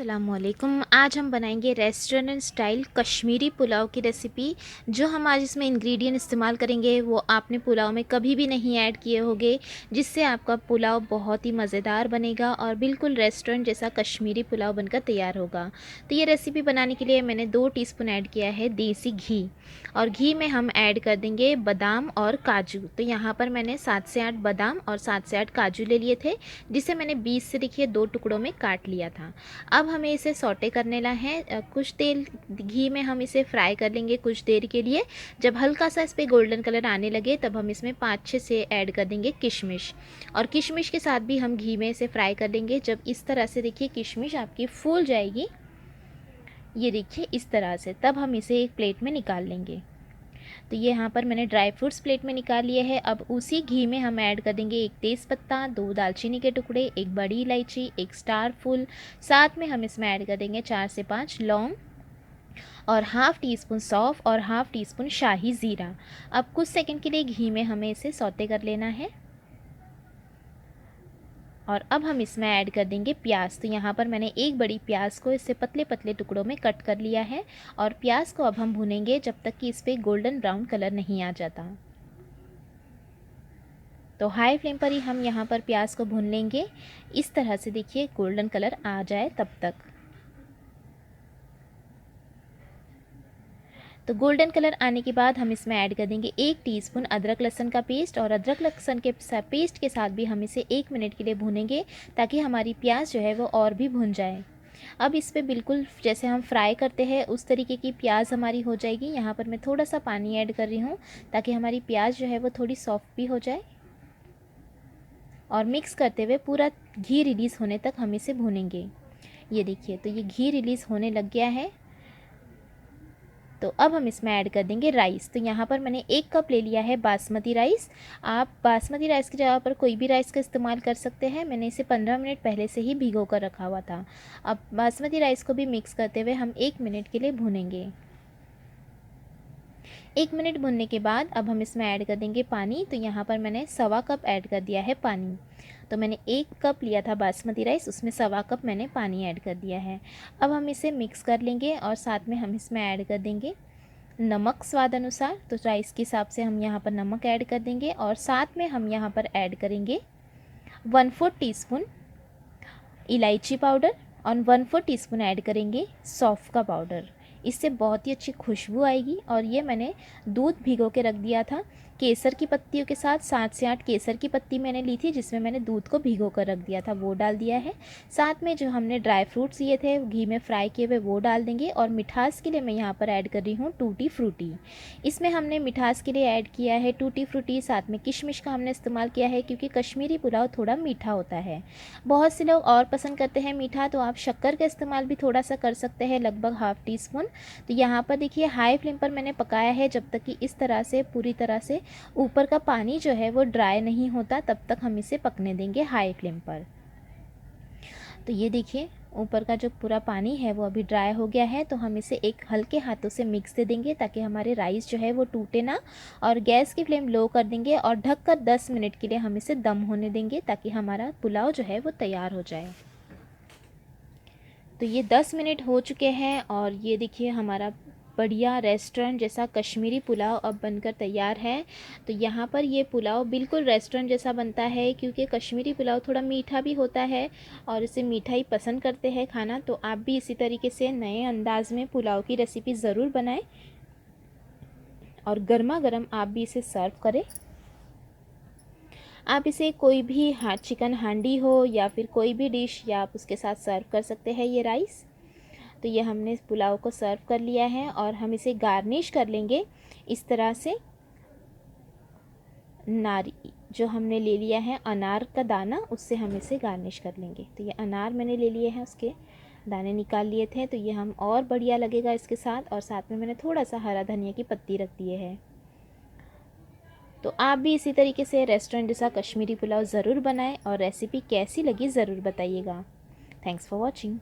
अस्सलामुअलैकुम। आज हम बनाएंगे रेस्टोरेंट स्टाइल कश्मीरी पुलाव की रेसिपी। जो हम आज इसमें इंग्रेडिएंट इस्तेमाल करेंगे वो आपने पुलाव में कभी भी नहीं ऐड किए होंगे, जिससे आपका पुलाव बहुत ही मज़ेदार बनेगा और बिल्कुल रेस्टोरेंट जैसा कश्मीरी पुलाव बनकर तैयार होगा। तो ये रेसिपी बनाने के लिए मैंने 2 टीस्पून ऐड किया है देसी घी, और घी में हम ऐड कर देंगे बादाम और काजू। तो यहाँ पर मैंने 7 से 8 बादाम और 7 से 8 काजू ले लिए थे, जिसे मैंने 20 से देखिए 2 टुकड़ों में काट लिया था। अब हमें इसे सौटे करने ला है। कुछ तेल घी में हम इसे फ्राई कर लेंगे कुछ देर के लिए। जब हल्का सा इस पर गोल्डन कलर आने लगे तब हम इसमें 5-6 से ऐड कर देंगे किशमिश, और किशमिश के साथ भी हम घी में इसे फ्राई कर लेंगे। जब इस तरह से देखिए किशमिश आपकी फूल जाएगी, ये देखिए इस तरह से, तब हम इसे एक प्लेट में निकाल लेंगे। तो ये यहाँ पर मैंने ड्राई फ्रूट्स प्लेट में निकाल लिए हैं। अब उसी घी में हम ऐड कर देंगे 1 तेज़पत्ता, 2 दालचीनी के टुकड़े, 1 बड़ी इलायची, 1 स्टार फूल, साथ में हम इसमें ऐड कर देंगे 4 से 5 लौंग और हाफ़ टी स्पून सौंफ और हाफ़ टी स्पून शाही ज़ीरा। अब कुछ सेकंड के लिए घी में हमें इसे सौते कर लेना है। और अब हम इसमें ऐड कर देंगे प्याज। तो यहाँ पर मैंने एक बड़ी प्याज को इससे पतले पतले टुकड़ों में कट कर लिया है, और प्याज को अब हम भूनेंगे जब तक कि इस पर गोल्डन ब्राउन कलर नहीं आ जाता। तो हाई फ्लेम पर ही हम यहाँ पर प्याज को भून लेंगे, इस तरह से देखिए गोल्डन कलर आ जाए तब तक। तो गोल्डन कलर आने के बाद हम इसमें ऐड कर देंगे 1 टीस्पून अदरक लहसुन का पेस्ट, और अदरक लहसुन के पेस्ट के साथ भी हम इसे 1 मिनट के लिए भूनेंगे, ताकि हमारी प्याज जो है वो और भी भुन जाए। अब इस पे बिल्कुल जैसे हम फ्राई करते हैं उस तरीके की प्याज हमारी हो जाएगी। यहाँ पर मैं थोड़ा सा पानी ऐड कर रही हूँ, ताकि हमारी प्याज जो है वो थोड़ी सॉफ्ट भी हो जाए। और मिक्स करते हुए पूरा घी रिलीज़ होने तक हम इसे भूनेंगे। ये देखिए, तो ये घी रिलीज़ होने लग गया है। तो अब हम इसमें ऐड कर देंगे राइस। तो यहाँ पर मैंने 1 कप ले लिया है बासमती राइस। आप बासमती राइस की जगह पर कोई भी राइस का इस्तेमाल कर सकते हैं। मैंने इसे 15 मिनट पहले से ही भिगो कर रखा हुआ था। अब बासमती राइस को भी मिक्स करते हुए हम 1 मिनट के लिए भूनेंगे। 1 मिनट भुनने के बाद अब हम इसमें ऐड कर देंगे पानी। तो यहाँ पर मैंने 1.25 कप ऐड कर दिया है पानी। तो मैंने 1 कप लिया था बासमती राइस, उसमें 1.25 कप मैंने पानी ऐड कर दिया है। अब हम इसे मिक्स कर लेंगे, और साथ में हम इसमें ऐड कर देंगे नमक स्वाद अनुसार। तो राइस के हिसाब से हम यहाँ पर नमक ऐड कर देंगे, और साथ में हम यहाँ पर ऐड करेंगे 1/4 टीस्पून इलायची पाउडर और 1/4 टीस्पून ऐड करेंगे सौंफ का पाउडर। इससे बहुत ही अच्छी खुशबू आएगी। और ये मैंने दूध भिगो के रख दिया था केसर की पत्तियों के साथ। 7 से 8 केसर की पत्ती मैंने ली थी, जिसमें मैंने दूध को भिगो कर रख दिया था, वो डाल दिया है। साथ में जो हमने ड्राई फ्रूट्स लिए थे घी में फ्राई किए हुए, वो डाल देंगे। और मिठास के लिए मैं यहाँ पर ऐड कर रही हूँ टूटी फ्रूटी। इसमें हमने मिठास के लिए ऐड किया है टूटी फ्रूटी, साथ में किशमिश का हमने इस्तेमाल किया है, क्योंकि कश्मीरी पुलाव थोड़ा मीठा होता है। बहुत से लोग और पसंद करते हैं मीठा, तो आप शक्कर का इस्तेमाल भी थोड़ा सा कर सकते हैं, लगभग हाफ़ टी स्पून। तो यहाँ पर देखिए हाई फ्लेम पर मैंने पकाया है जब तक कि इस तरह से पूरी तरह से ऊपर का पानी जो है वो ड्राई नहीं होता, तब तक हम इसे पकने देंगे हाई फ्लेम पर। तो ये देखिए ऊपर का जो पूरा पानी है वो अभी ड्राई हो गया है। तो हम इसे एक हल्के हाथों से मिक्स दे देंगे, ताकि हमारे राइस जो है वो टूटे ना। और गैस की फ्लेम लो कर देंगे, और ढककर 10 मिनट के लिए हम इसे दम होने देंगे, ताकि हमारा पुलाव जो है वो तैयार हो जाए। तो ये 10 मिनट हो चुके हैं, और ये देखिए हमारा बढ़िया रेस्टोरेंट जैसा कश्मीरी पुलाव अब बनकर तैयार है। तो यहाँ पर ये पुलाव बिल्कुल रेस्टोरेंट जैसा बनता है, क्योंकि कश्मीरी पुलाव थोड़ा मीठा भी होता है, और इसे मीठा ही पसंद करते हैं खाना। तो आप भी इसी तरीके से नए अंदाज में पुलाव की रेसिपी ज़रूर बनाएं, और गर्मा गर्म आप भी इसे सर्व करें। आप इसे कोई भी चिकन हांडी हो या फिर कोई भी डिश, या आप उसके साथ सर्व कर सकते हैं ये राइस। तो ये हमने इस पुलाव को सर्व कर लिया है, और हम इसे गार्निश कर लेंगे इस तरह से। नारी जो हमने ले लिया है अनार का दाना, उससे हम इसे गार्निश कर लेंगे। तो ये अनार मैंने ले लिए हैं, उसके दाने निकाल लिए थे, तो ये हम और बढ़िया लगेगा इसके साथ। और साथ में मैंने थोड़ा सा हरा धनिया की पत्ती रख दिए है। तो आप भी इसी तरीके से रेस्टोरेंट जैसा कश्मीरी पुलाव ज़रूर बनाएं, और रेसिपी कैसी लगी ज़रूर बताइएगा। Thanks for watching.